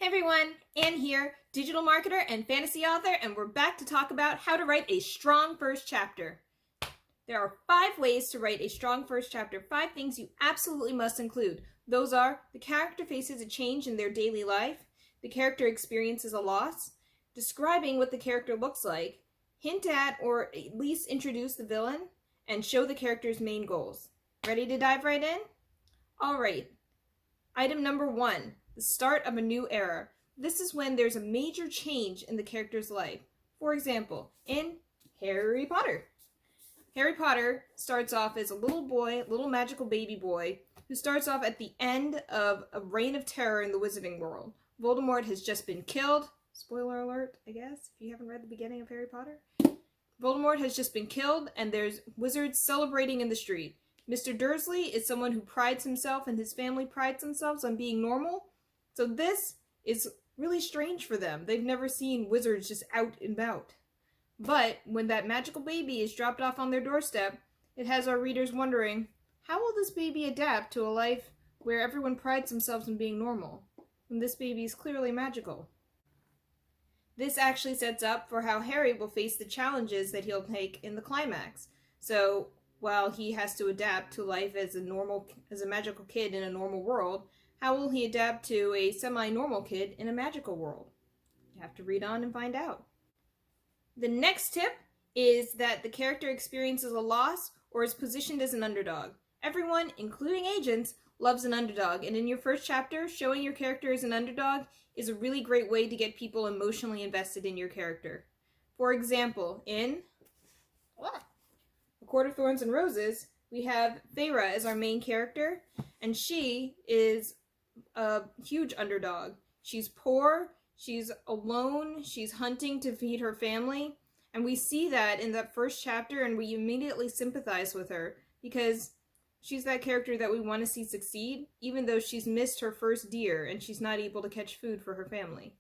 Hey everyone, Anne here, digital marketer and fantasy author, and we're back to talk about how to write a strong first chapter. There are 5 ways to write a strong first chapter, 5 things you absolutely must include. Those are: the character faces a change in their daily life, the character experiences a loss, describing what the character looks like, hint at or at least introduce the villain, and show the character's main goals. Ready to dive right in? Alright, item number 1. The start of a new era. This is when there's a major change in the character's life. For example, in Harry Potter. Harry Potter starts off as a little boy, little magical baby boy, who starts off at the end of a reign of terror in the wizarding world. Voldemort has just been killed. Spoiler alert, I guess, if you haven't read the beginning of Harry Potter. Voldemort has just been killed, and there's wizards celebrating in the street. Mr. Dursley is someone who prides himself, and his family prides themselves on being normal. So this is really strange for them. They've never seen wizards just out and about. But when that magical baby is dropped off on their doorstep, it has our readers wondering, how will this baby adapt to a life where everyone prides themselves on being normal, when this baby is clearly magical? This actually sets up for how Harry will face the challenges that he'll take in the climax. So while he has to adapt to life as a magical kid in a normal world, how will he adapt to a semi-normal kid in a magical world? You have to read on and find out. The next tip is that the character experiences a loss or is positioned as an underdog. Everyone, including agents, loves an underdog, and in your first chapter, showing your character as an underdog is a really great way to get people emotionally invested in your character. For example, in A Court of Thorns and Roses, we have Feyre as our main character, and she is a huge underdog. She's poor, she's alone, she's hunting to feed her family, and we see that in that first chapter, and we immediately sympathize with her because she's that character that we want to see succeed, even though she's missed her first deer and she's not able to catch food for her family.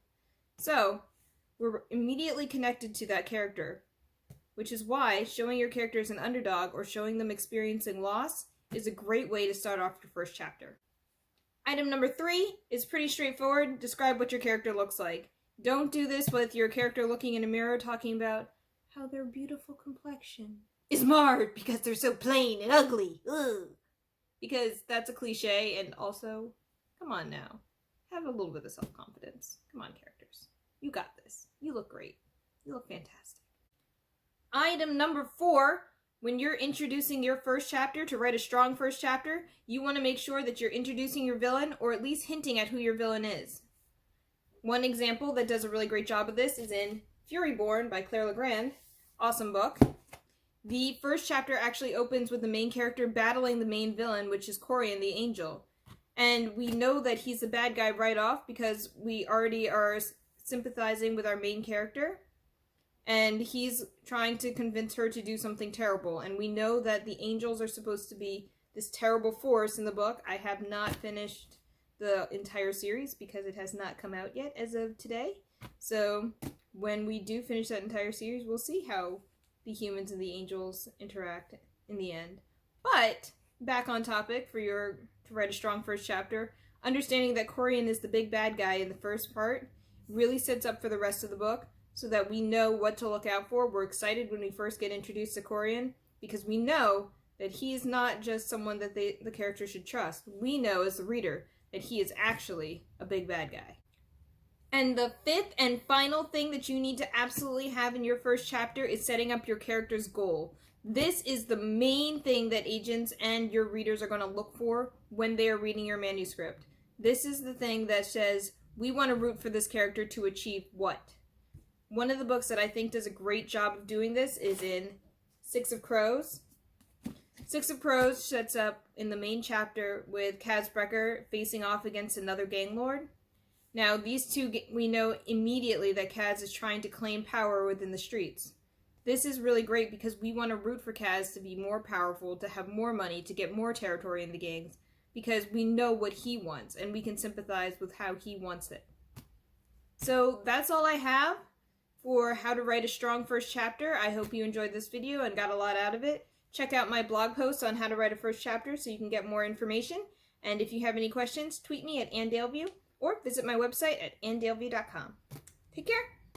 So we're immediately connected to that character, which is why showing your character as an underdog or showing them experiencing loss is a great way to start off your first chapter. Item number 3 is pretty straightforward. Describe what your character looks like. Don't do this with your character looking in a mirror talking about how their beautiful complexion is marred because they're so plain and ugly. Ugh. Because that's a cliche, and also, come on now. Have a little bit of self-confidence. Come on, characters. You got this. You look great. You look fantastic. Item number 4. When you're introducing your first chapter, to write a strong first chapter, you want to make sure that you're introducing your villain or at least hinting at who your villain is. One example that does a really great job of this is in Furyborn by Claire Legrand. Awesome book. The first chapter actually opens with the main character battling the main villain, which is Corian the Angel. And we know that he's the bad guy right off because we already are sympathizing with our main character. And he's trying to convince her to do something terrible. And we know that the angels are supposed to be this terrible force in the book. I have not finished the entire series because it has not come out yet as of today. So when we do finish that entire series, we'll see how the humans and the angels interact in the end. But back on topic to write a strong first chapter, understanding that Corian is the big bad guy in the first part really sets up for the rest of the book, so that we know what to look out for. We're excited when we first get introduced to Corian, because we know that he's not just someone that the character should trust. We know as the reader that he is actually a big bad guy. And the 5th and final thing that you need to absolutely have in your first chapter is setting up your character's goal. This is the main thing that agents and your readers are going to look for when they are reading your manuscript. This is the thing that says, we want to root for this character to achieve what? One of the books that I think does a great job of doing this is in Six of Crows. Six of Crows sets up in the main chapter with Kaz Brekker facing off against another gang lord. Now, these two, we know immediately that Kaz is trying to claim power within the streets. This is really great because we want to root for Kaz to be more powerful, to have more money, to get more territory in the gangs, because we know what he wants, and we can sympathize with how he wants it. So that's all I have for how to write a strong first chapter. I hope you enjoyed this video and got a lot out of it. Check out my blog posts on how to write a first chapter so you can get more information. And if you have any questions, tweet me at Anne Daleview or visit my website at andaleview.com. Take care!